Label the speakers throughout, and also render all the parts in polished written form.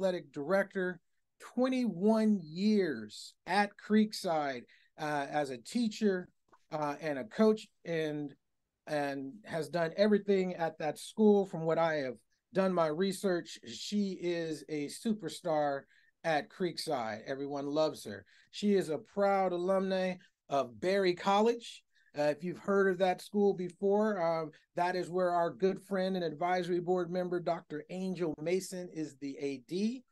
Speaker 1: athletic director, 21 years at Creekside as a teacher and a coach, and has done everything at that school. From what I have done my research, she is a superstar at Creekside. Everyone loves her. She is a proud alumni of Berry College. If you've heard of that school before, that is where our good friend and advisory board member, Dr. Angel Mason, is the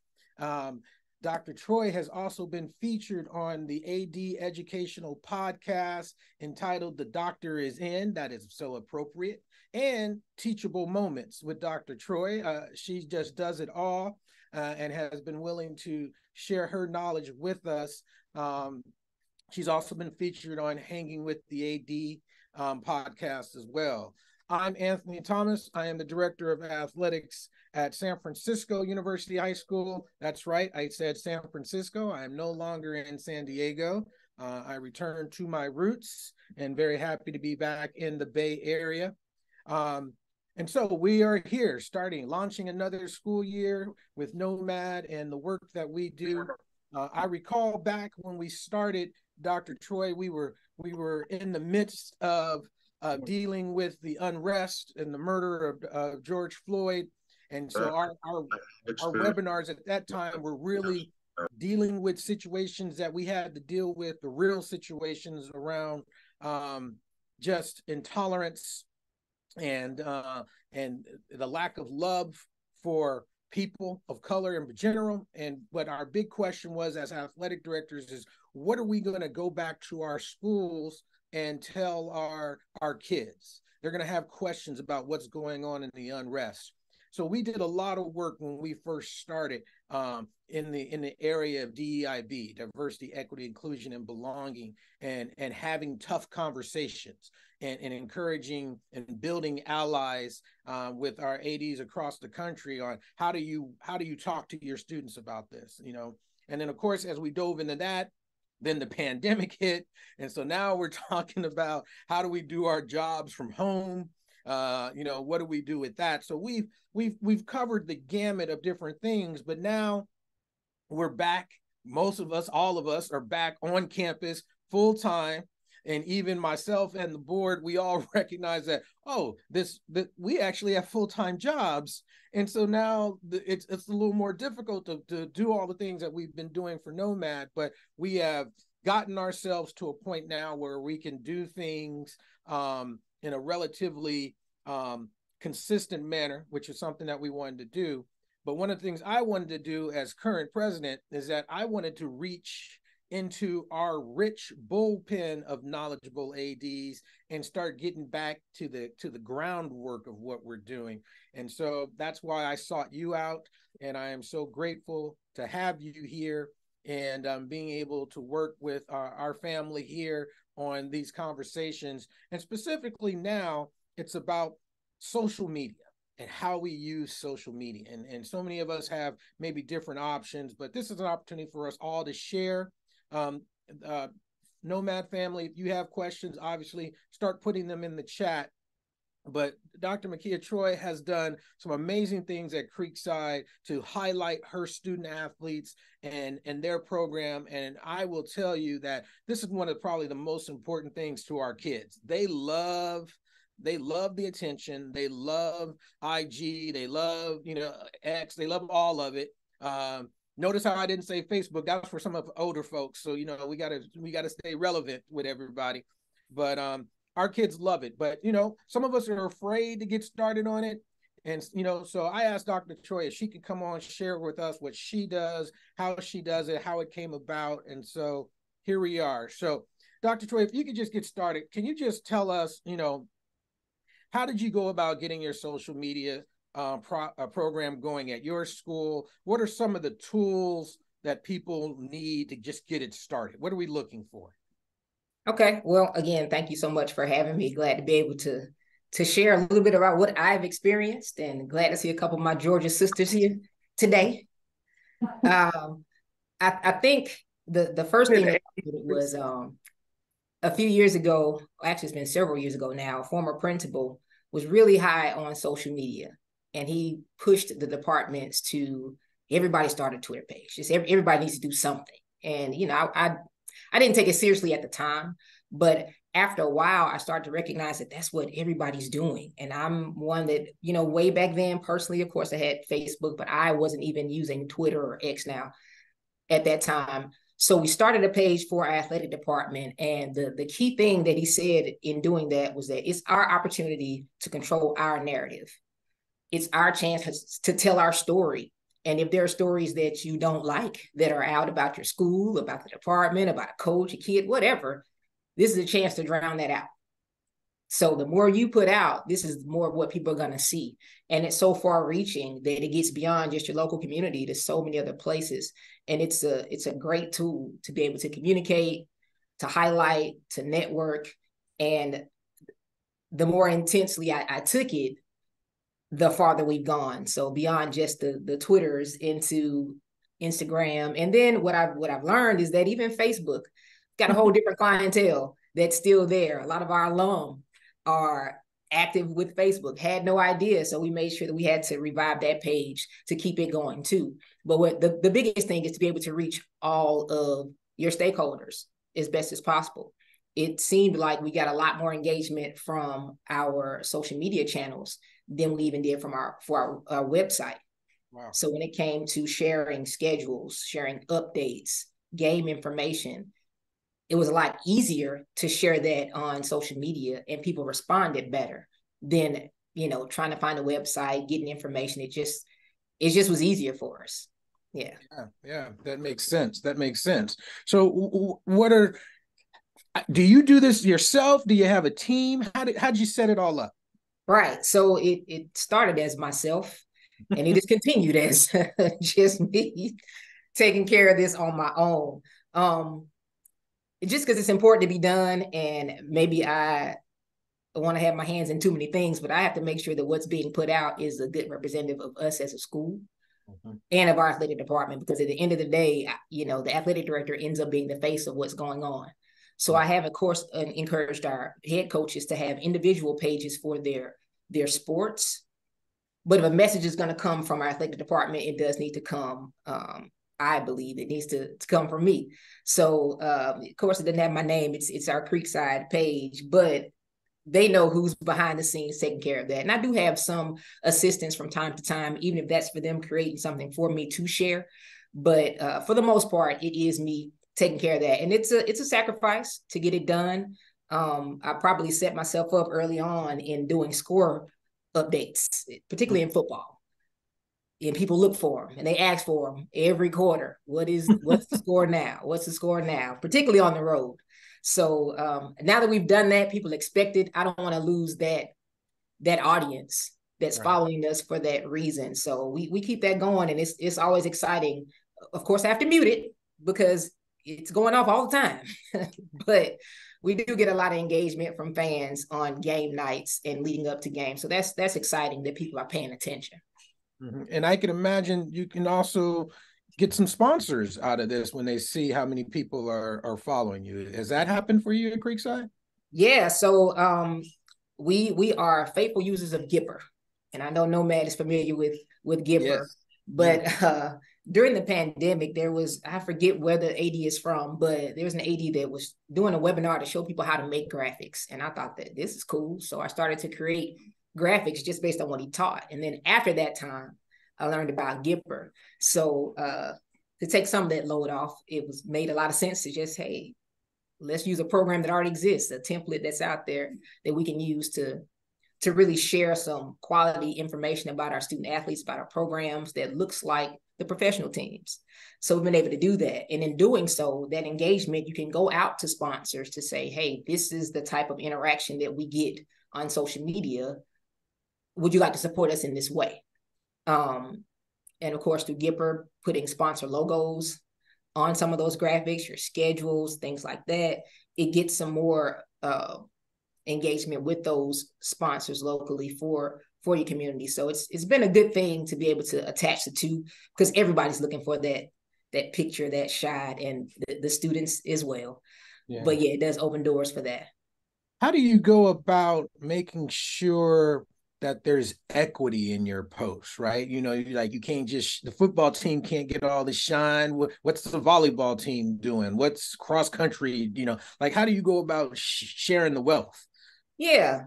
Speaker 1: AD. Dr. Troy has also been featured on the AD educational podcast entitled The Doctor Is In. That is so appropriate. And Teachable Moments with Dr. Troy. She just does it all and has been willing to share her knowledge with us. She's also been featured on Hanging with the AD podcast as well. I'm Anthony Thomas. I am the Director of Athletics at San Francisco University High School. That's right, I said San Francisco. I am no longer in San Diego. I returned to my roots and very happy to be back in the Bay Area. And so we are here launching another school year with NOMAD and the work that we do. I recall back when we started, Dr. Troy, we were in the midst of dealing with the unrest and the murder of George Floyd. And so our webinars at that time were really dealing with situations that we had to deal with, the real situations around just intolerance and the lack of love for people of color in general. And what our big question was as athletic directors is, what are we going to go back to our schools and tell our kids? They're going to have questions about what's going on in the unrest. So we did a lot of work when we first started in the area of DEIB, diversity, equity, inclusion, and belonging, and having tough conversations and encouraging and building allies with our ADs across the country on how do you talk to your students about this, you know? And then of course, as we dove into that, then the pandemic hit. And so now we're talking about how do we do our jobs from home? What do we do with that? So we've covered the gamut of different things, but now we're back. Most of us, all of us, are back on campus full time. And even myself and the board, we all recognize that, we actually have full-time jobs. And so now it's a little more difficult to do all the things that we've been doing for NOMAD, but we have gotten ourselves to a point now where we can do things in a relatively consistent manner, which is something that we wanted to do. But one of the things I wanted to do as current president is that I wanted to reach into our rich bullpen of knowledgeable ADs and start getting back to the groundwork of what we're doing. And so that's why I sought you out, and I am so grateful to have you here and being able to work with our family here on these conversations. And specifically now, it's about social media and how we use social media. And so many of us have maybe different options, but this is an opportunity for us all to share. NOMAD family, if you have questions, obviously start putting them in the chat. But Dr. Mekia Troy has done some amazing things at Creekside to highlight her student athletes and their program. And I will tell you that this is one of probably the most important things to our kids. They love the attention. They love IG. They love, X. They love all of it. Notice how I didn't say Facebook. That was for some of the older folks. So, we gotta stay relevant with everybody. But our kids love it. But, some of us are afraid to get started on it. And, so I asked Dr. Troy if she could come on, share with us what she does, how she does it, how it came about. And so here we are. So Dr. Troy, if you could just get started, can you just tell us, how did you go about getting your social media program going at your school? What are some of the tools that people need to just get it started? What are we looking for?
Speaker 2: Okay. Well, again, thank you so much for having me. Glad to be able to share a little bit about what I've experienced, and glad to see a couple of my Georgia sisters here today. I think the first thing that was a few years ago, actually it's been several years ago now, a former principal was really high on social media, and he pushed the departments to everybody started a Twitter page. Just everybody needs to do something. And, you know, I didn't take it seriously at the time, but after a while, I started to recognize that that's what everybody's doing. And I'm one that, you know, way back then, personally, of course, I had Facebook, but I wasn't even using Twitter or X now at that time. So we started a page for our athletic department. And the key thing that he said in doing that was that it's our opportunity to control our narrative. It's our chance to tell our story. And if there are stories that you don't like that are out about your school, about the department, about a coach, a kid, whatever, this is a chance to drown that out. So the more you put out, this is more of what people are going to see. And it's so far reaching that it gets beyond just your local community to so many other places. And it's a great tool to be able to communicate, to highlight, to network. And the more intensely I took it, the farther we've gone. So beyond just the Twitters into Instagram. And then what I've learned is that even Facebook got a whole different clientele that's still there. A lot of our alum are active with Facebook, had no idea. So we made sure that we had to revive that page to keep it going too. But what the biggest thing is to be able to reach all of your stakeholders as best as possible. It seemed like we got a lot more engagement from our social media channels than we even did from our website. Wow. So when it came to sharing schedules, sharing updates, game information, it was a lot easier to share that on social media, and people responded better than, you know, trying to find a website, getting information. It just was easier for us. Yeah.
Speaker 1: Yeah, that makes sense. That makes sense. So do you do this yourself? Do you have a team? How did you set it all up?
Speaker 2: Right. So it started as myself, and it has continued as just me taking care of this on my own. Just because it's important to be done, and maybe I want to have my hands in too many things, but I have to make sure that what's being put out is a good representative of us as a school and of our athletic department, because at the end of the day, you know, the athletic director ends up being the face of what's going on. So I have, of course, encouraged our head coaches to have individual pages for their sports. But if a message is going to come from our athletic department, it does need to come, I believe it needs to come from me. So, of course, it doesn't have my name. It's our Creekside page, but they know who's behind the scenes taking care of that. And I do have some assistance from time to time, even if that's for them creating something for me to share. But for the most part, it is me taking care of that. And it's a sacrifice to get it done. I probably set myself up early on in doing score updates, particularly in football. And people look for them and they ask for them every quarter. What's the score now? What's the score now? Particularly on the road. So now that we've done that, people expect it. I don't want to lose that audience that's following us for that reason. So we keep that going, and it's always exciting. Of course, I have to mute it because it's going off all the time. But we do get a lot of engagement from fans on game nights and leading up to games. So that's exciting that people are paying attention.
Speaker 1: And I can imagine you can also get some sponsors out of this when they see how many people are following you. Has that happened for you at Creekside?
Speaker 2: Yeah. So we are faithful users of Gipper. And I know NOMAD is familiar with Gipper. Yes. But during the pandemic, there was, I forget where the AD is from, but there was an AD that was doing a webinar to show people how to make graphics. And I thought that this is cool. So I started to create graphics just based on what he taught. And then after that time, I learned about Gipper. So to take some of that load off, it was made a lot of sense to just, hey, let's use a program that already exists, a template that's out there that we can use to really share some quality information about our student athletes, about our programs that looks like the professional teams. So we've been able to do that. And in doing so, that engagement, you can go out to sponsors to say, hey, this is the type of interaction that we get on social media. Would you like to support us in this way? And of course, through Gipper, putting sponsor logos on some of those graphics, your schedules, things like that, it gets some more engagement with those sponsors locally for your community. So it's been a good thing to be able to attach the two, because everybody's looking for that picture, that shot, and the students as well. Yeah. But yeah, it does open doors for that.
Speaker 1: How do you go about making sure that there's equity in your posts, right? Like you can't just, the football team can't get all the shine. What's the volleyball team doing? What's cross country? Like how do you go about sharing the wealth?
Speaker 2: Yeah.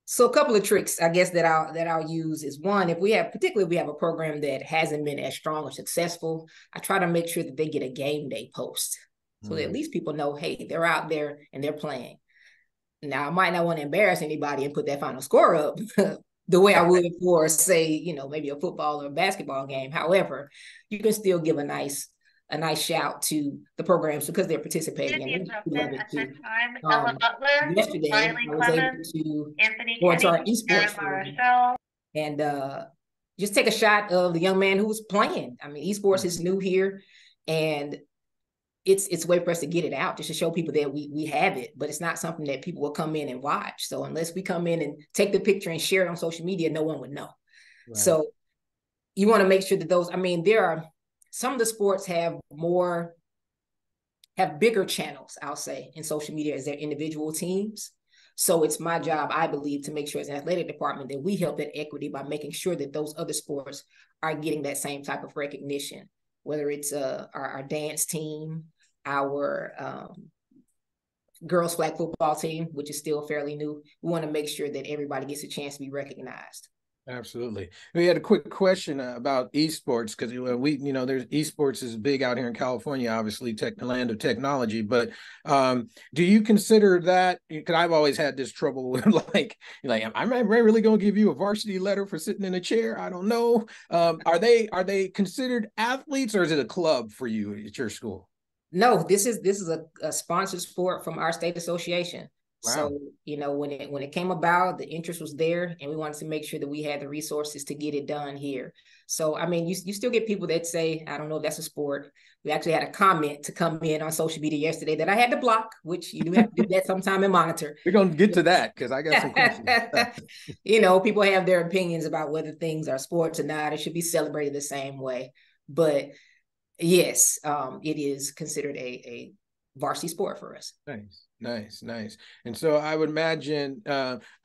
Speaker 2: So a couple of tricks, I guess, that I'll use is one, particularly if we have a program that hasn't been as strong or successful, I try to make sure that they get a game day post. So that at least people know, hey, they're out there and they're playing. Now, I might not want to embarrass anybody and put that final score up the way I would for, say, maybe a football or a basketball game. However, you can still give a nice shout to the programs because they're participating. And yesterday, I was able to go into our esports room and just take a shot of the young man who was playing. I mean, esports is new here, and it's a way for us to get it out, just to show people that we have it, but it's not something that people will come in and watch. So unless we come in and take the picture and share it on social media, no one would know. Right. So you want to make sure that there are some of the sports have bigger channels, I'll say, in social media as their individual teams. So it's my job, I believe, to make sure as an athletic department that we help that equity by making sure that those other sports are getting that same type of recognition, whether it's our dance team, our girls flag football team, which is still fairly new. We want to make sure that everybody gets a chance to be recognized.
Speaker 1: Absolutely. We had a quick question about esports, because there's esports is big out here in California, obviously, the land of technology. But do you consider that? Because I've always had this trouble with like, am I really going to give you a varsity letter for sitting in a chair? I don't know. Are they considered athletes, or is it a club for you at your school?
Speaker 2: No, this is a sponsored sport from our state association. Wow. So, when it came about, the interest was there, and we wanted to make sure that we had the resources to get it done here. So, I mean, you still get people that say, I don't know if that's a sport. We actually had a comment to come in on social media yesterday that I had to block, which you do have to do that sometime and monitor.
Speaker 1: We're going to get to that because I got some questions.
Speaker 2: People have their opinions about whether things are sports or not. It should be celebrated the same way. But yes, it is considered a varsity sport for us.
Speaker 1: Nice. And so I would imagine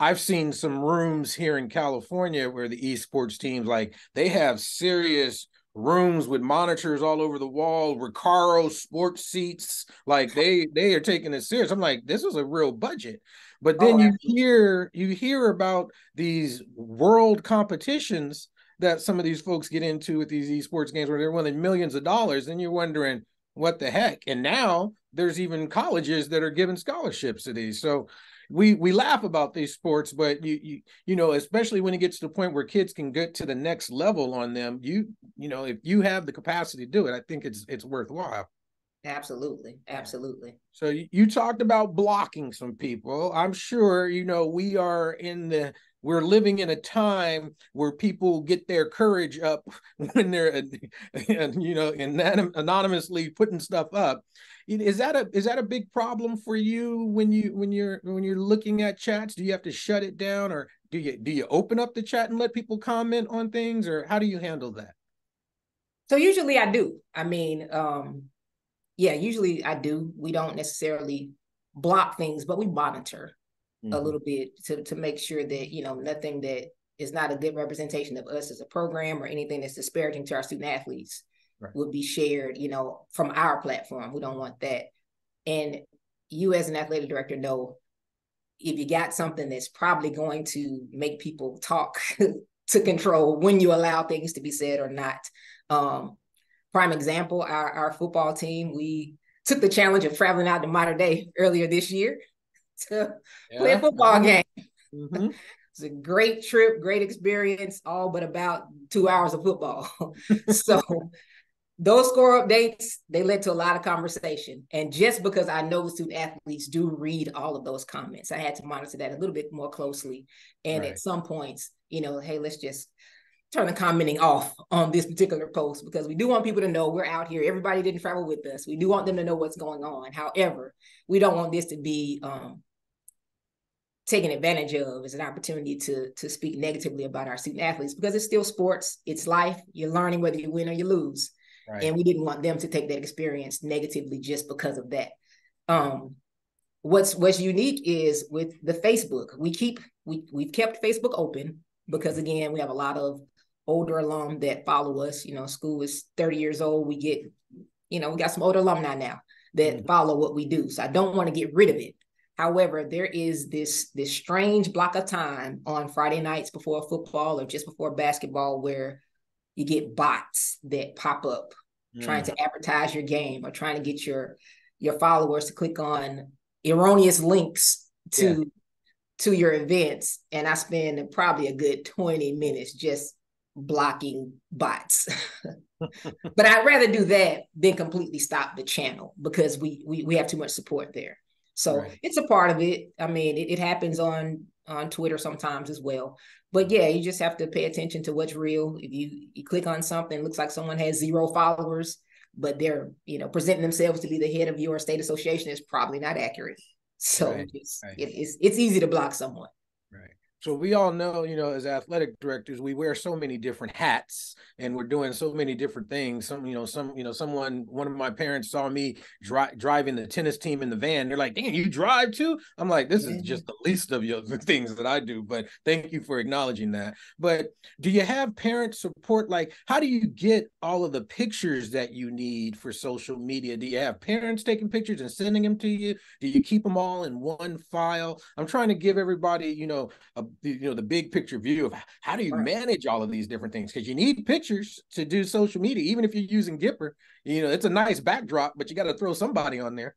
Speaker 1: I've seen some rooms here in California where the esports teams, like, they have serious rooms with monitors all over the wall, Recaro sports seats, like they are taking it serious. I'm like, this is a real budget. But then you hear about these world competitions that some of these folks get into with these esports games where they're winning millions of dollars, and you're wondering what the heck. And now there's even colleges that are giving scholarships to these. So we laugh about these sports, but you especially when it gets to the point where kids can get to the next level on them, if you have the capacity to do it, I think it's worthwhile.
Speaker 2: Absolutely.
Speaker 1: So you talked about blocking some people. I'm sure we're living in a time where people get their courage up when they're anonymously putting stuff up. Is that a big problem for you when you're looking at chats? Do you have to shut it down, or do you open up the chat and let people comment on things, or how do you handle that?
Speaker 2: So usually I do. I mean, usually I do. We don't necessarily block things, but we monitor a little bit to make sure that, nothing that is not a good representation of us as a program or anything that's disparaging to our student athletes would be shared, from our platform. We don't want that. And you as an athletic director know, if you got something that's probably going to make people talk to control when you allow things to be said or not. Prime example, our football team, we took the challenge of traveling out to Mater Dei earlier this year to play a football game. It's a great trip, great experience, all but about 2 hours of football. So those score updates, they led to a lot of conversation. And just because I know the student athletes do read all of those comments, I had to monitor that a little bit more closely. And at some points, hey, let's just turn the commenting off on this particular post, because we do want people to know we're out here. Everybody didn't travel with us. We do want them to know what's going on. However, we don't want this to be taken advantage of as an opportunity to speak negatively about our student athletes, because it's still sports. It's life. You're learning whether you win or you lose. And we didn't want them to take that experience negatively just because of that. What's unique is with the Facebook, we've kept Facebook open because again, we have a lot of older alum that follow us. You know, school is 30 years old. We get, we got some older alumni now that follow what we do. So I don't want to get rid of it. However, there is this strange block of time on Friday nights before football or just before basketball where you get bots that pop up trying to advertise your game or trying to get your followers to click on erroneous links to your events. And I spend probably a good 20 minutes just blocking bots. But I'd rather do that than completely stop the channel because we have too much support there. So it's a part of it. I mean, it happens on Twitter sometimes as well. But yeah, you just have to pay attention to what's real. If you click on something, it looks like someone has 0 followers, but they're, presenting themselves to be the head of your state association, is probably not accurate. So it's easy to block someone.
Speaker 1: Right. So we all know, as athletic directors, we wear so many different hats and we're doing so many different things. One of my parents saw me driving the tennis team in the van. They're like, "Damn, you drive too?" I'm like, this is just the least of the things that I do, but thank you for acknowledging that. But do you have parent support? Like, how do you get all of the pictures that you need for social media? Do you have parents taking pictures and sending them to you? Do you keep them all in one file? I'm trying to give everybody, the big picture view of how do you manage all of these different things, because you need pictures to do social media. Even if you're using Gipper, it's a nice backdrop, but you got to throw somebody on there.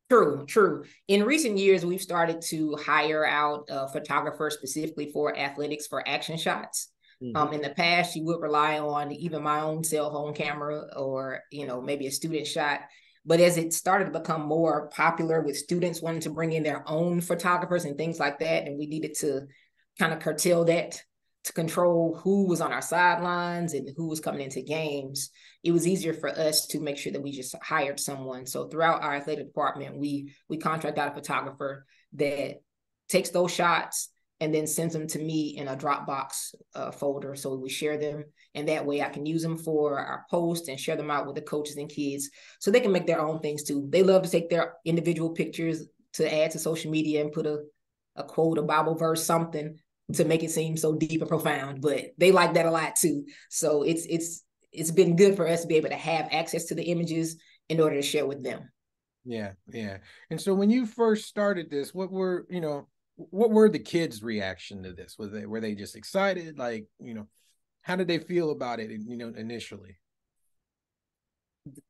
Speaker 2: True. In recent years, we've started to hire out photographers specifically for athletics for action shots. In the past, you would rely on even my own cell phone camera or maybe a student shot. But as it started to become more popular with students wanting to bring in their own photographers and things like that, and we needed to kind of curtail that to control who was on our sidelines and who was coming into games, it was easier for us to make sure that we just hired someone. So throughout our athletic department, we contract out a photographer that takes those shots and then sends them to me in a Dropbox folder. So we share them. And that way I can use them for our posts and share them out with the coaches and kids so they can make their own things too. They love to take their individual pictures to add to social media and put a quote, a Bible verse, something to make it seem so deep and profound, but they like that a lot too. So it's been good for us to be able to have access to the images in order to share with them.
Speaker 1: Yeah. And so when you first started this, what were the kids' reaction to this? Were they just excited? Like, how did they feel about it, initially?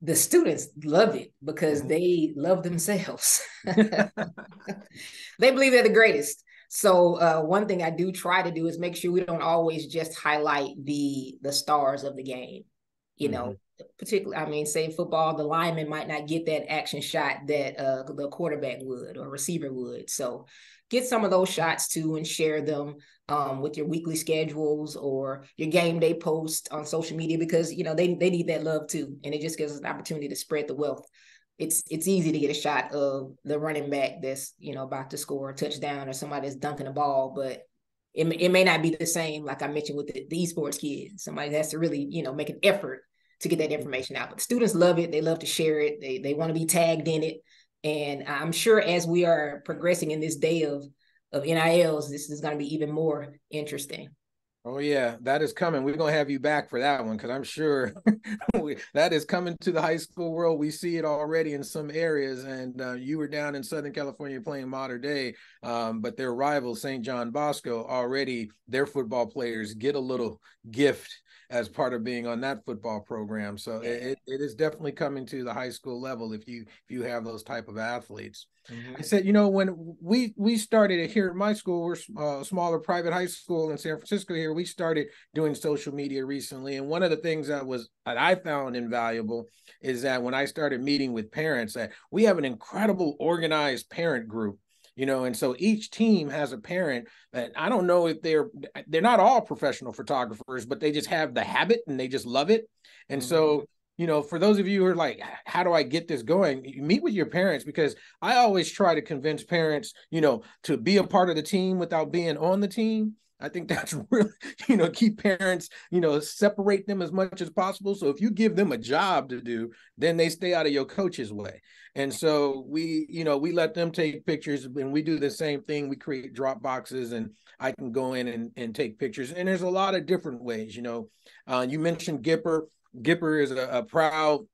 Speaker 2: The students love it because they love themselves. They believe they're the greatest. So one thing I do try to do is make sure we don't always just highlight the stars of the game. Particularly, say football, the lineman might not get that action shot that the quarterback would or receiver would. So get some of those shots too and share them with your weekly schedules or your game day post on social media, because they need that love too, and it just gives us an opportunity to spread the wealth. It's easy to get a shot of the running back that's about to score a touchdown or somebody that's dunking a ball, but it may not be the same, like I mentioned with the esports kids. Somebody has to really make an effort to get that information out. But the students love it. They love to share it. They want to be tagged in it. And I'm sure as we are progressing in this day of NILs, this is going to be even more interesting.
Speaker 1: Oh yeah, that is coming. We're going to have you back for that one, because I'm sure that is coming to the high school world. We see it already in some areas, and you were down in Southern California playing Mater Dei, but their rival, St. John Bosco, already their football players get a little gift as part of being on that football program. So it is definitely coming to the high school level if you have those type of athletes. I said, when we started here at my school, we're a smaller private high school in San Francisco here. We started doing social media recently. And one of the things that I found invaluable is that when I started meeting with parents, that we have an incredible organized parent group. And so each team has a parent that, I don't know if they're not all professional photographers, but they just have the habit and they just love it. And so, for those of you who are like, how do I get this going? You meet with your parents, because I always try to convince parents, to be a part of the team without being on the team. I think that's really, keep parents, separate them as much as possible. So if you give them a job to do, then they stay out of your coach's way. And so we let them take pictures, and we do the same thing. We create drop boxes, and I can go in and take pictures. And there's a lot of different ways, you mentioned Gipper. Gipper is a proud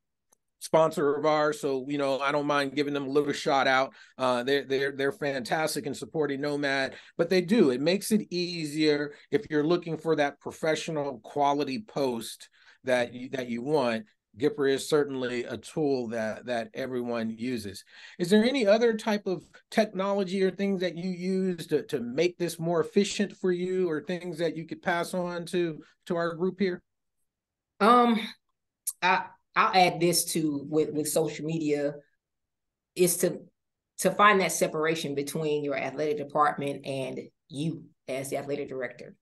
Speaker 1: sponsor of ours, so I don't mind giving them a little shout out. They're fantastic in supporting Nomad, but it makes it easier if you're looking for that professional quality post that you want. Gipper is certainly a tool that everyone uses. Is there any other type of technology or things that you use to make this more efficient for you, or things that you could pass on to our group here?
Speaker 2: I I'll add this to with social media is to find that separation between your athletic department and you as the athletic director,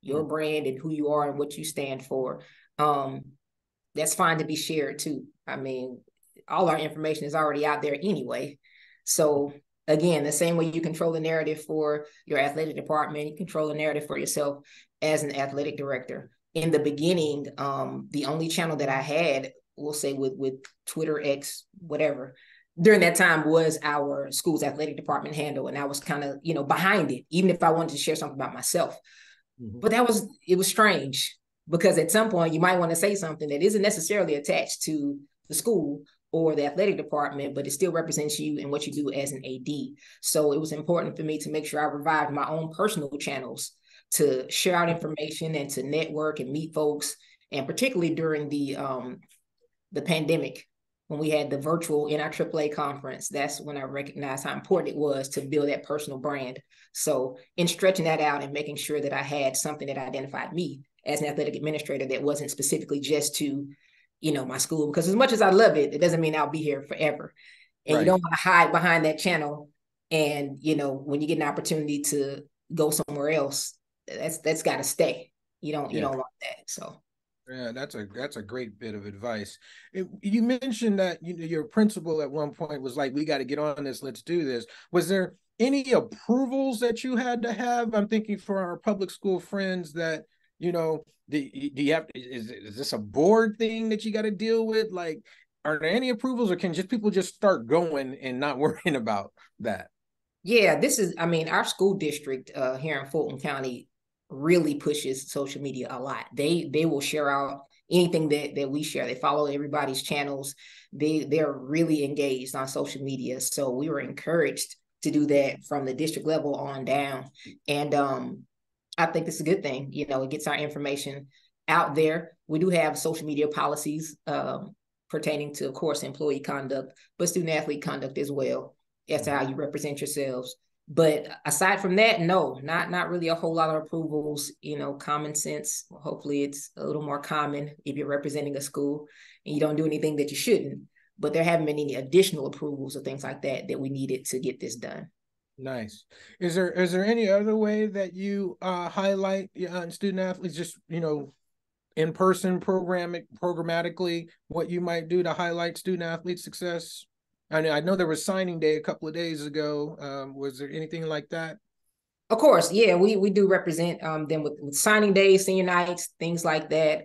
Speaker 2: your brand and who you are and what you stand for. That's fine to be shared too. I mean, all our information is already out there anyway. So again, the same way you control the narrative for your athletic department, you control the narrative for yourself as an athletic director. In the beginning, the only channel that I had, we'll say with Twitter, X, whatever, during that time was our school's athletic department handle. And I was kind of, behind it, even if I wanted to share something about myself. But it was strange, because at some point you might want to say something that isn't necessarily attached to the school or the athletic department, but it still represents you and what you do as an AD. So it was important for me to make sure I revived my own personal channels to share out information and to network and meet folks. And particularly during the pandemic, when we had the virtual NIAAA conference, that's when I recognized how important it was to build that personal brand. So in stretching that out and making sure that I had something that identified me as an athletic administrator that wasn't specifically just to, my school, because as much as I love it, it doesn't mean I'll be here forever. And you don't want to hide behind that channel. And, when you get an opportunity to go somewhere else, that's got to stay. You don't want that. So.
Speaker 1: Yeah, that's a great bit of advice. You mentioned that your principal at one point was like, "We got to get on this. Let's do this." Was there any approvals that you had to have? I'm thinking for our public school friends that do you have? Is this a board thing that you got to deal with? Like, are there any approvals, or can people just start going and not worrying about that?
Speaker 2: Yeah, our school district here in Fulton County really pushes social media a lot. They will share out anything that we share. They follow everybody's channels. They're really engaged on social media. So we were encouraged to do that from the district level on down. And I think it's a good thing. It gets our information out there. We do have social media policies pertaining to, of course, employee conduct, but student athlete conduct as well. As to how you represent yourselves. But aside from that, no, not really a whole lot of approvals. Common sense. Hopefully it's a little more common if you're representing a school and you don't do anything that you shouldn't. But there haven't been any additional approvals or things like that we needed to get this done.
Speaker 1: Nice. Is there any other way that you highlight student athletes, just in person programmatically, what you might do to highlight student athlete success? I know there was signing day a couple of days ago. Was there anything like that?
Speaker 2: Of course, yeah, we do represent them with signing days, senior nights, things like that.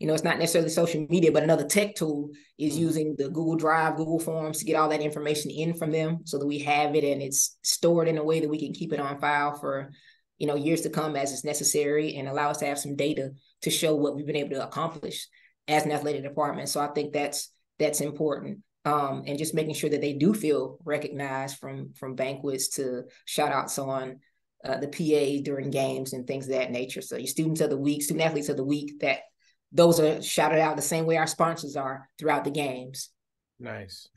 Speaker 2: It's not necessarily social media, but another tech tool is using the Google Drive, Google Forms to get all that information in from them so that we have it and it's stored in a way that we can keep it on file for, years to come as it's necessary, and allow us to have some data to show what we've been able to accomplish as an athletic department. So I think that's important. And just making sure that they do feel recognized, from banquets to shout outs on the PA during games and things of that nature. So your student athletes of the week, that those are shouted out the same way our sponsors are throughout the games.
Speaker 1: Nice.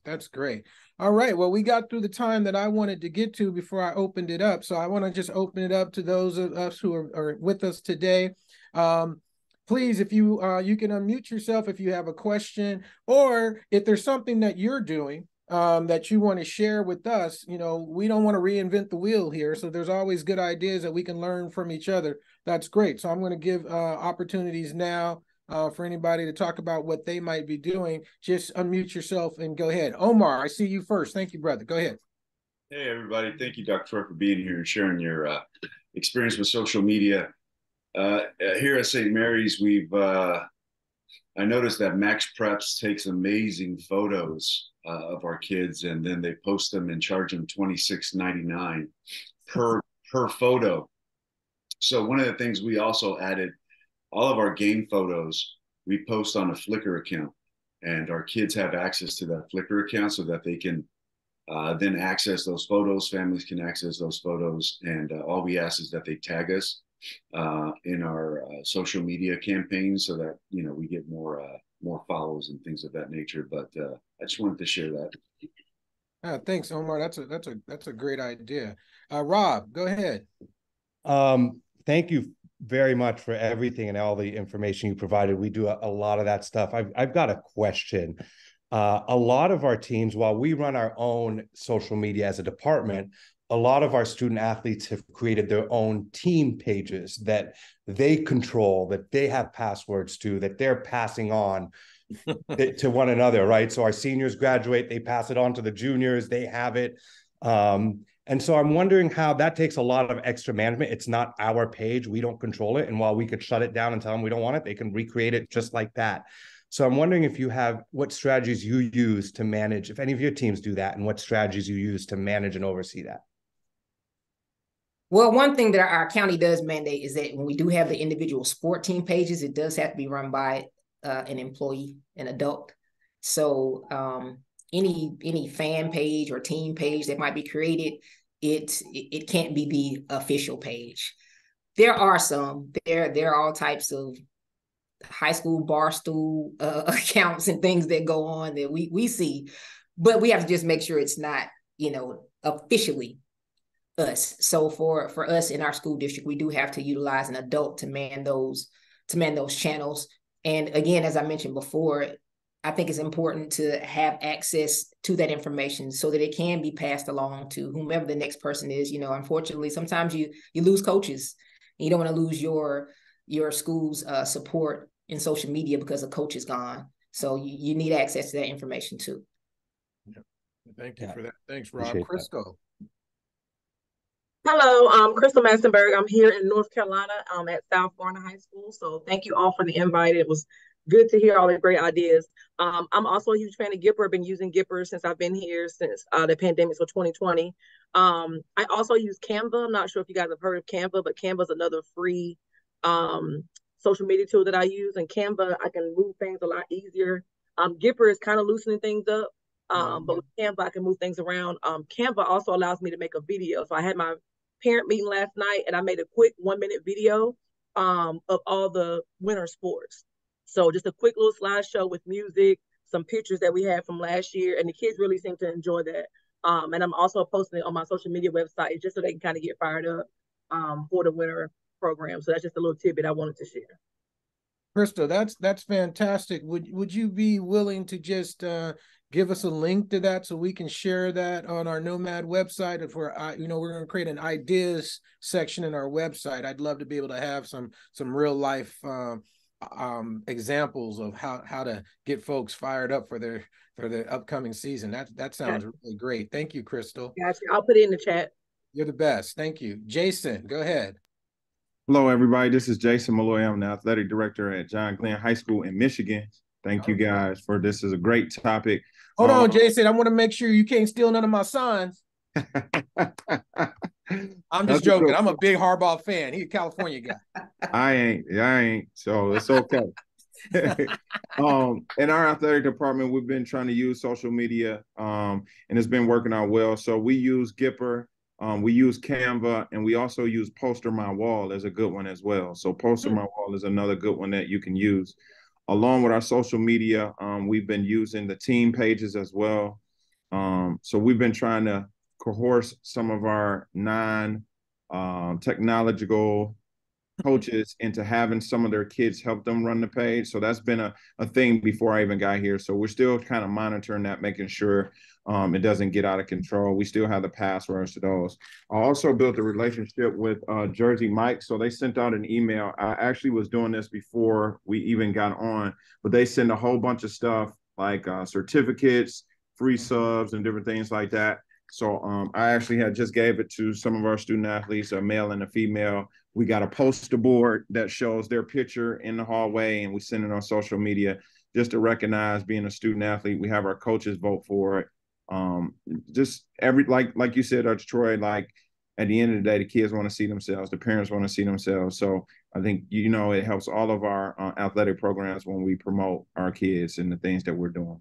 Speaker 1: That's great. All right. Well, we got through the time that I wanted to get to before I opened it up. So I want to just open it up to those of us who are with us today. Please, if you can unmute yourself if you have a question, or if there's something that you're doing that you want to share with us. We don't want to reinvent the wheel here, so there's always good ideas that we can learn from each other. That's great. So I'm going to give opportunities now for anybody to talk about what they might be doing. Just unmute yourself and go ahead. Omar, I see you first. Thank you, brother. Go ahead.
Speaker 3: Hey, everybody. Thank you, Dr. Troy, for being here and sharing your experience with social media. Here at St. Mary's, I noticed that Max Preps takes amazing photos of our kids, and then they post them and charge them $26.99 per photo. So one of the things we also added, all of our game photos we post on a Flickr account, and our kids have access to that Flickr account so that they can then access those photos. Families can access those photos, and all we ask is that they tag us in our social media campaigns so that we get more follows and things of that nature. But I just wanted to share that.
Speaker 1: Thanks, Omar. That's a great idea. Rob, go ahead.
Speaker 4: Thank you very much for everything and all the information you provided. We do a lot of that stuff. I've got a question. A lot of our teams, while we run our own social media as a department, a lot of our student athletes have created their own team pages that they control, that they have passwords to, that they're passing on to one another, right? So our seniors graduate, they pass it on to the juniors, they have it. And so I'm wondering how that takes a lot of extra management. It's not our page. We don't control it. And while we could shut it down and tell them we don't want it, they can recreate it just like that. So I'm wondering if you have what strategies you use to manage, if any of your teams do that, and what strategies you use to manage and oversee that.
Speaker 2: Well, one thing that our county does mandate is that when we do have the individual sport team pages, it does have to be run by an employee, an adult. So any fan page or team page that might be created, it can't be the official page. There are some. There are all types of high school barstool accounts and things that go on that we see, but we have to just make sure it's not officially us. So for us in our school district, we do have to utilize an adult to man those channels. And again, as I mentioned before, I think it's important to have access to that information so that it can be passed along to whomever the next person is. Unfortunately, sometimes you lose coaches. You don't want to lose your school's support in social media because a coach is gone. So you need access to that information too.
Speaker 1: Yeah. Thank you for that. Thanks, Rob. Crystal.
Speaker 5: Hello, Crystal Massenberg. I'm here in North Carolina at South Florida High School. So thank you all for the invite. It was good to hear all the great ideas. I'm also a huge fan of Gipper. I've been using Gipper since I've been here since the pandemic, so 2020. I also use Canva. I'm not sure if you guys have heard of Canva, but Canva is another free social media tool that I use. And Canva, I can move things a lot easier. Gipper is kind of loosening things up. But with Canva, I can move things around. Canva also allows me to make a video. So I had my parent meeting last night and I made a quick 1-minute video of all the winter sports. So just a quick little slideshow with music, some pictures that we had from last year, and the kids really seem to enjoy that. And I'm also posting it on my social media website just so they can kind of get fired up for the winter program. So that's just a little tidbit I wanted to share.
Speaker 1: Crystal, that's fantastic. Would you be willing to just give us a link to that so we can share that on our NOMAD website? If we're going to create an ideas section in our website, I'd love to be able to have some real life examples of how to get folks fired up for the upcoming season. That sounds really great. Thank you, Crystal.
Speaker 5: Gotcha. I'll put it in the chat.
Speaker 1: You're the best. Thank you. Jason, go ahead.
Speaker 6: Hello, everybody. This is Jason Malloy. I'm the athletic director at John Glenn High School in Michigan. Thank you guys for this. Is a great topic.
Speaker 1: Hold on, Jason. I want to make sure you can't steal none of my signs. I'm just joking. I'm a big Harbaugh fan. He's a California guy.
Speaker 6: I ain't. So it's okay. In our athletic department, we've been trying to use social media, and it's been working out well. So we use Gipper, we use Canva, and we also use Poster My Wall as a good one as well. So Poster My Wall is another good one that you can use. Along with our social media, we've been using the team pages as well. So we've been trying to coerce some of our non-technological coaches into having some of their kids help them run the page. So that's been a thing before I even got here. So we're still kind of monitoring that, making sure it doesn't get out of control. We still have the passwords to those. I also built a relationship with Jersey Mike. So they sent out an email. I actually was doing this before we even got on, but they send a whole bunch of stuff like certificates, free subs, and different things like that. So I actually had just gave it to some of our student athletes, a male and a female. We got a poster board that shows their picture in the hallway, and we send it on social media just to recognize being a student athlete. We have our coaches vote for it. Just like you said, Troy, like at the end of the day, the kids want to see themselves, the parents want to see themselves. So I think, it helps all of our athletic programs when we promote our kids and the things that we're doing.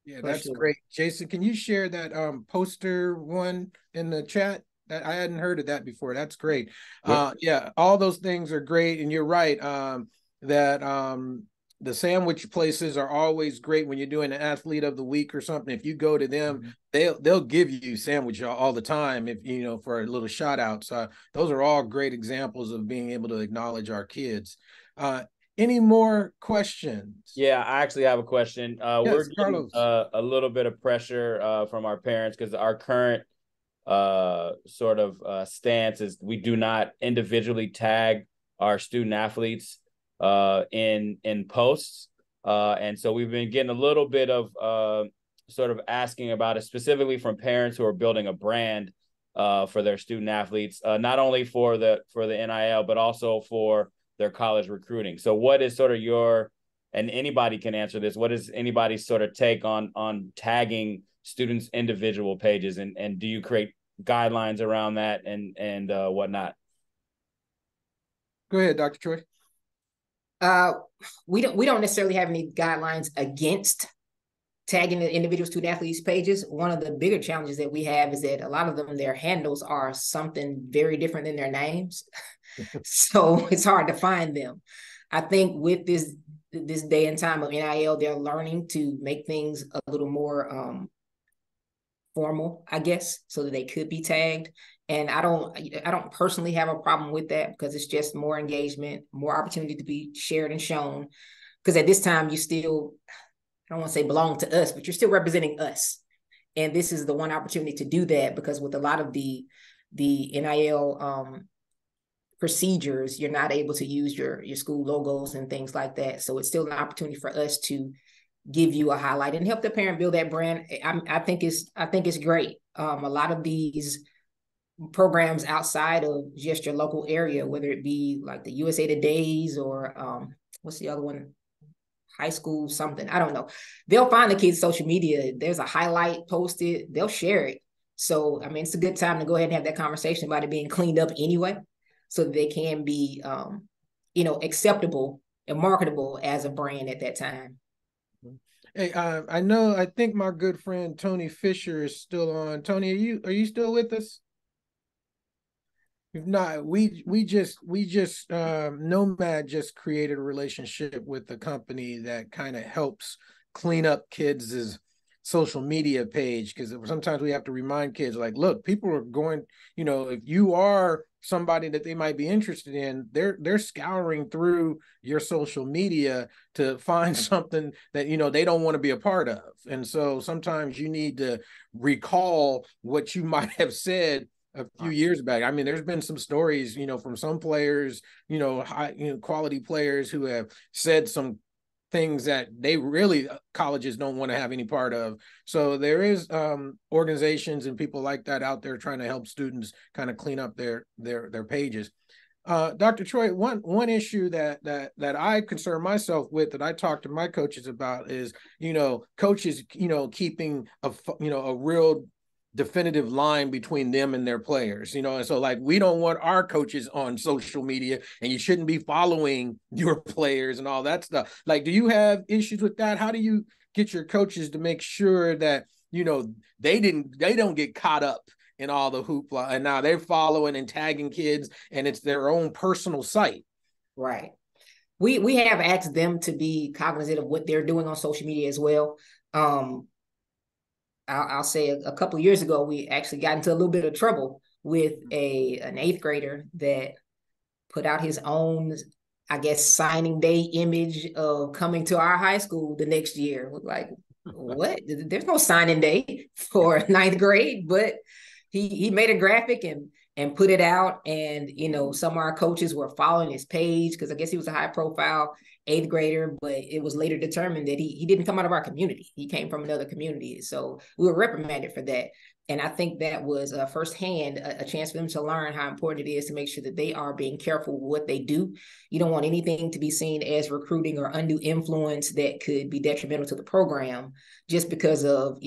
Speaker 1: Yeah, that's great. Jason, can you share that poster one in the chat? That I hadn't heard of that before. That's great. Yeah, all those things are great. And you're right. That the sandwich places are always great when you're doing an athlete of the week or something. If you go to them, they'll give you sandwich all the time, if for a little shout out. So those are all great examples of being able to acknowledge our kids. Any more questions?
Speaker 7: Yeah, I actually have a question.
Speaker 1: Yes,
Speaker 7: we're getting
Speaker 1: Carlos.
Speaker 7: a little bit of pressure from our parents because our current sort of stance is we do not individually tag our student athletes in posts. And so we've been getting a little bit of sort of asking about it, specifically from parents who are building a brand for their student athletes, not only for the NIL, but also for their college recruiting. So what is sort of and anybody can answer this, what is anybody's sort of take on tagging students' individual pages, and do you create guidelines around that and whatnot?
Speaker 1: Go ahead, Dr. Troy.
Speaker 2: We don't necessarily have any guidelines against tagging the individual student athletes pages. One of the bigger challenges that we have is that a lot of them, their handles are something very different than their names. So it's hard to find them. I think with this day and time of NIL, they're learning to make things a little more formal, I guess, so that they could be tagged. And I don't personally have a problem with that, because it's just more engagement, more opportunity to be shared and shown. Because at this time, you still, I don't want to say belong to us, but you're still representing us. And this is the one opportunity to do that, because with a lot of the NIL procedures, you're not able to use your school logos and things like that. So it's still an opportunity for us to give you a highlight and help the parent build that brand. I think it's great. A lot of these programs outside of just your local area, whether it be like the USA Today's or what's the other one? High school something, I don't know. They'll find the kids' social media. There's a highlight posted, they'll share it. So, I mean, it's a good time to go ahead and have that conversation about it being cleaned up anyway, so that they can be, acceptable and marketable as a brand at that time.
Speaker 1: Hey, I think my good friend Tony Fisher is still on. Tony, are you still with us? If not, we just NOMAD just created a relationship with a company that kind of helps clean up kids' social media page, because sometimes we have to remind kids, like, look, people are going, if you are somebody that they might be interested in, they're scouring through your social media to find something that they don't want to be a part of. And so sometimes you need to recall what you might have said a few years back. I mean, there's been some stories, from some players, high, quality players who have said some things that they really, colleges don't want to have any part of. So there is organizations and people like that out there trying to help students kind of clean up their pages. Dr. Troy, one issue that I concern myself with, that I talk to my coaches about, is coaches keeping a real definitive line between them and their players, and so, like, we don't want our coaches on social media, and you shouldn't be following your players and all that stuff. Like, do you have issues with that? How do you get your coaches to make sure that they don't get caught up in all the hoopla, and now they're following and tagging kids, and it's their own personal site?
Speaker 2: Right. We have asked them to be cognizant of what they're doing on social media as well. I'll say a couple of years ago, we actually got into a little bit of trouble with an 8th grader that put out his own, I guess, signing day image of coming to our high school the next year. We're like, what? There's no signing day for 9th grade, but he made a graphic and put it out. And, some of our coaches were following his page, because I guess he was a high profile, 8th grader, but it was later determined that he didn't come out of our community. He came from another community. So we were reprimanded for that. And I think that was firsthand a chance for them to learn how important it is to make sure that they are being careful with what they do. You don't want anything to be seen as recruiting or undue influence that could be detrimental to the program just because of,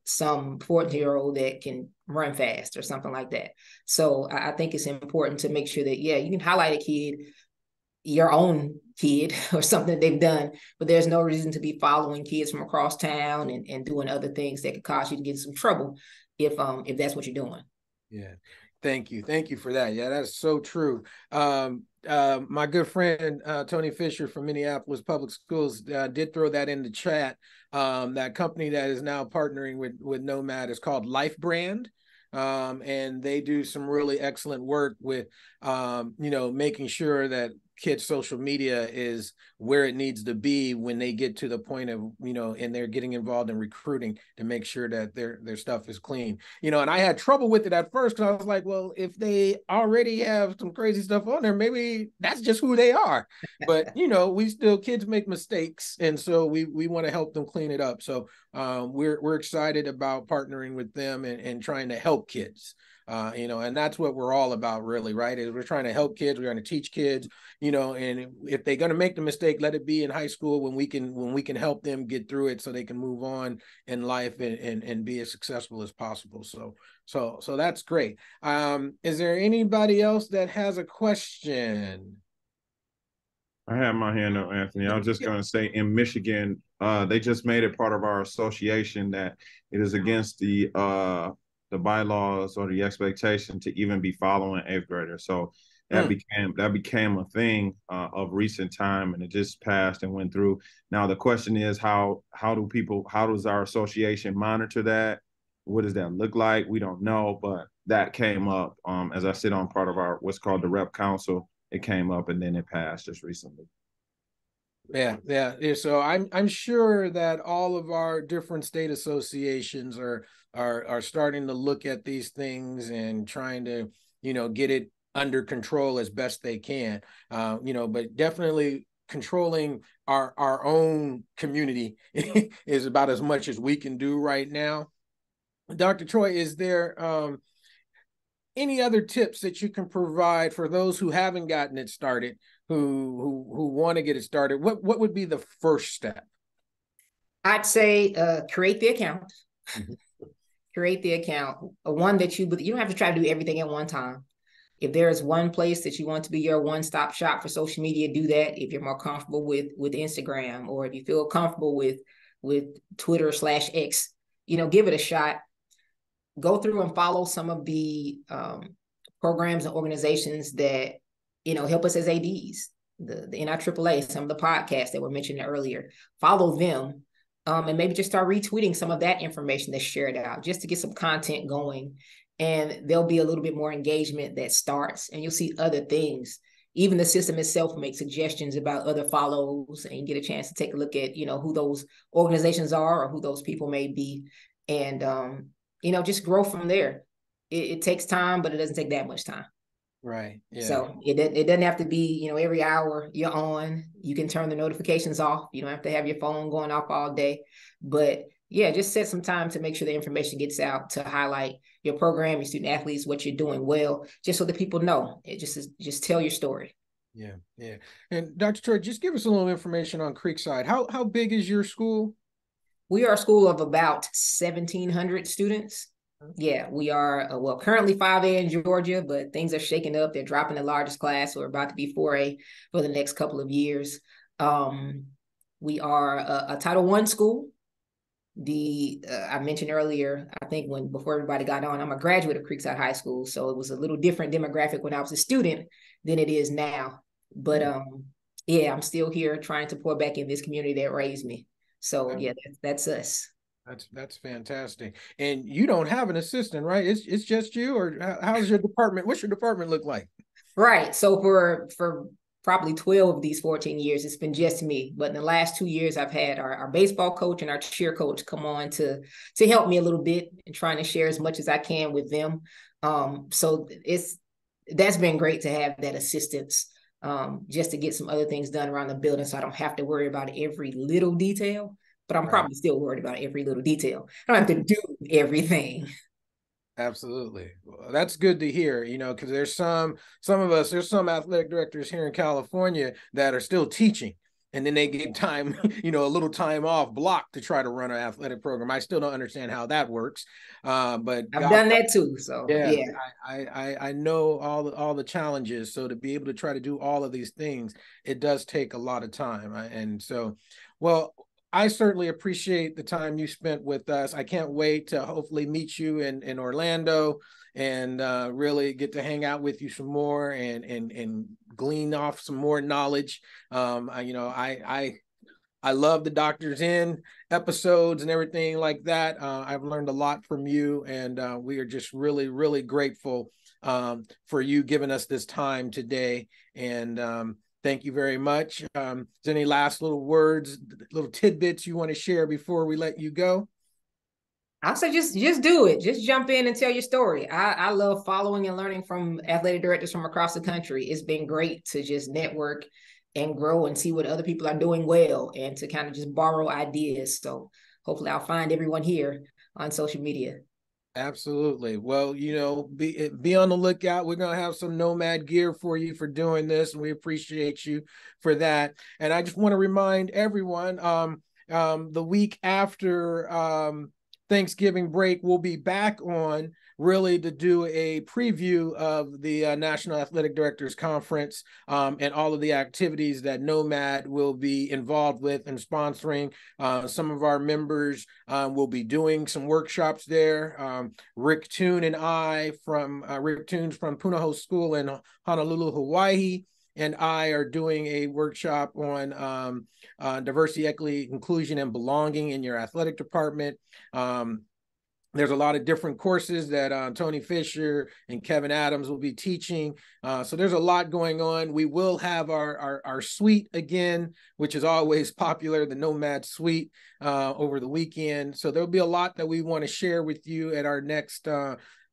Speaker 2: some 14-year-old that can run fast or something like that. So I think it's important to make sure that, you can highlight a kid, your own kid or something they've done, but there's no reason to be following kids from across town and doing other things that could cause you to get in some trouble if that's what you're doing.
Speaker 1: Yeah. Thank you for that. Yeah, that's so true. My good friend Tony Fisher from Minneapolis Public Schools did throw that in the chat. That company that is now partnering with NOMAD is called Life Brand. And they do some really excellent work with making sure that kids' social media is where it needs to be when they get to the point of, and they're getting involved in recruiting to make sure that their stuff is clean. And I had trouble with it at first because I was like, well, if they already have some crazy stuff on there, maybe that's just who they are. But, kids make mistakes. And so we want to help them clean it up. So we're excited about partnering with them and trying to help kids. And that's what we're all about, really, right? Is we're trying to help kids, we're going to teach kids, and if they're going to make the mistake, let it be in high school when we can help them get through it so they can move on in life and be as successful as possible. So that's great. Is there anybody else that has a question?
Speaker 6: I have my hand up, Anthony. I was just going to say, in Michigan, they just made it part of our association that it is against the bylaws or the expectation to even be following 8th graders. So that became a thing of recent time, and it just passed and went through. Now the question is, how does our association monitor that? What does that look like? We don't know, but that came up as I sit on part of our what's called the Rep Council. It came up and then it passed just recently.
Speaker 1: Yeah. So I'm sure that all of our different state associations are starting to look at these things and trying to, get it under control as best they can. But definitely controlling our own community is about as much as we can do right now. Dr. Troy, is there any other tips that you can provide for those who haven't gotten it started, who want to get it started? What would be the first step?
Speaker 2: I'd say create the account. Create the account, one that you don't have to try to do everything at one time. If there is one place that you want to be your one-stop shop for social media, do that. If you're more comfortable with Instagram, or if you feel comfortable with Twitter/X, give it a shot. Go through and follow some of the programs and organizations that help us as ADs, the NIAAA, some of the podcasts that were mentioned earlier. Follow them. And maybe just start retweeting some of that information that's shared out just to get some content going. And there'll be a little bit more engagement that starts, and you'll see other things. Even the system itself makes suggestions about other follows, and you get a chance to take a look at, who those organizations are or who those people may be. And, just grow from there. It takes time, but it doesn't take that much time.
Speaker 1: Right. Yeah.
Speaker 2: So it doesn't have to be, every hour you're on. You can turn the notifications off. You don't have to have your phone going off all day. But just set some time to make sure the information gets out, to highlight your program, your student athletes, what you're doing well, just so that people know. It just tell your story.
Speaker 1: Yeah. And Dr. Troy, just give us a little information on Creekside. How big is your school?
Speaker 2: We are a school of about 1,700 students. Yeah, we are, currently 5A in Georgia, but things are shaking up. They're dropping the largest class. So we're about to be 4A for the next couple of years. We are a Title I school. I mentioned earlier, I think before everybody got on, I'm a graduate of Creekside High School. So it was a little different demographic when I was a student than it is now. But I'm still here trying to pour back in this community that raised me. So that's us.
Speaker 1: That's fantastic. And you don't have an assistant, right? It's just you, or how's your department? What's your department look like?
Speaker 2: Right. So for probably 12 of these 14 years, it's been just me. But in the last 2 years, I've had our baseball coach and our cheer coach come on to help me a little bit and trying to share as much as I can with them. So that's been great to have that assistance. just to get some other things done around the building so I don't have to worry about every little detail. But I'm probably still worried about every little detail. I don't have to do everything.
Speaker 1: Absolutely. Well, that's good to hear, you know, because there's some athletic directors here in California that are still teaching, and then they get time, you know, a little time off block to try to run an athletic program. I still don't understand how that works. But
Speaker 2: I've done that too. So yeah.
Speaker 1: I know all the challenges. So to be able to try to do all of these things, it does take a lot of time. And so, well, I certainly appreciate the time you spent with us. I can't wait to hopefully meet you in Orlando and really get to hang out with you some more and glean off some more knowledge. I love the Doctors In episodes and everything like that. I've learned a lot from you, and we are just really, really grateful for you giving us this time today. And thank you very much. Is there any last little words, little tidbits you want to share before we let you go?
Speaker 2: I'll say just do it. Just jump in and tell your story. I love following and learning from athletic directors from across the country. It's been great to just network and grow and see what other people are doing well and to kind of just borrow ideas. So hopefully I'll find everyone here on social media.
Speaker 1: Absolutely. Well, you know, be on the lookout. We're going to have some NOMAD gear for you for doing this, and we appreciate you for that. And I just want to remind everyone, the week after Thanksgiving break, we'll be back on really to do a preview of the National Athletic Directors Conference and all of the activities that NOMAD will be involved with and sponsoring. Some of our members will be doing some workshops there. Rick Toon and I Rick Toon's from Punahou School in Honolulu, Hawaii, and I are doing a workshop on diversity, equity, inclusion, and belonging in your athletic department. There's a lot of different courses that Tony Fisher and Kevin Adams will be teaching. So there's a lot going on. We will have our suite again, which is always popular, the NOMAD suite over the weekend. So there'll be a lot that we want to share with you at our next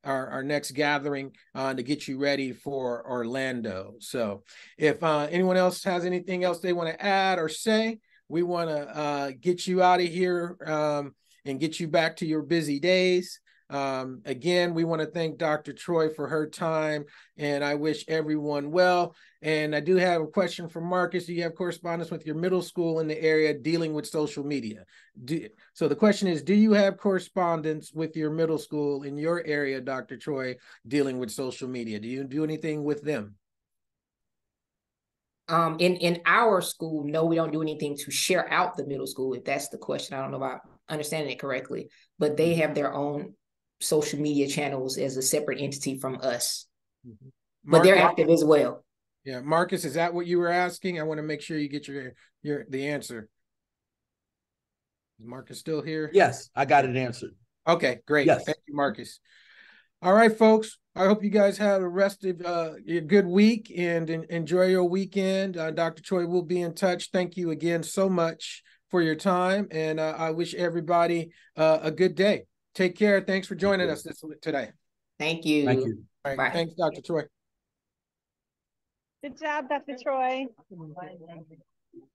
Speaker 1: our next gathering to get you ready for Orlando. So if anyone else has anything else they want to add or say, we want to get you out of here and get you back to your busy days. Again, we want to thank Dr. Troy for her time, and I wish everyone well. And I do have a question for Marcus. Do you have correspondence with your middle school in the area dealing with social media? So the question is, do you have correspondence with your middle school in your area, Dr. Troy, dealing with social media? Do you do anything with them?
Speaker 2: In our school, no, we don't do anything to share out the middle school, if that's the question. I don't know if I'm understanding it correctly, but they have their own social media channels as a separate entity from us. Mm-hmm. But they're active as well.
Speaker 1: Yeah, Marcus, is that what you were asking? I want to make sure you get the answer. Is Marcus still here?
Speaker 8: Yes, I got it answered.
Speaker 1: Okay, great.
Speaker 8: Yes.
Speaker 1: Thank you, Marcus. All right, folks. I hope you guys have a rest of your good week and enjoy your weekend. Dr. Troy will be in touch. Thank you again so much for your time, and I wish everybody a good day. Take care. Thanks for joining us today.
Speaker 2: Thank you.
Speaker 8: Thank you.
Speaker 1: All right.
Speaker 2: Bye.
Speaker 1: Thanks, Dr. Troy.
Speaker 9: Good job, Dr. Troy.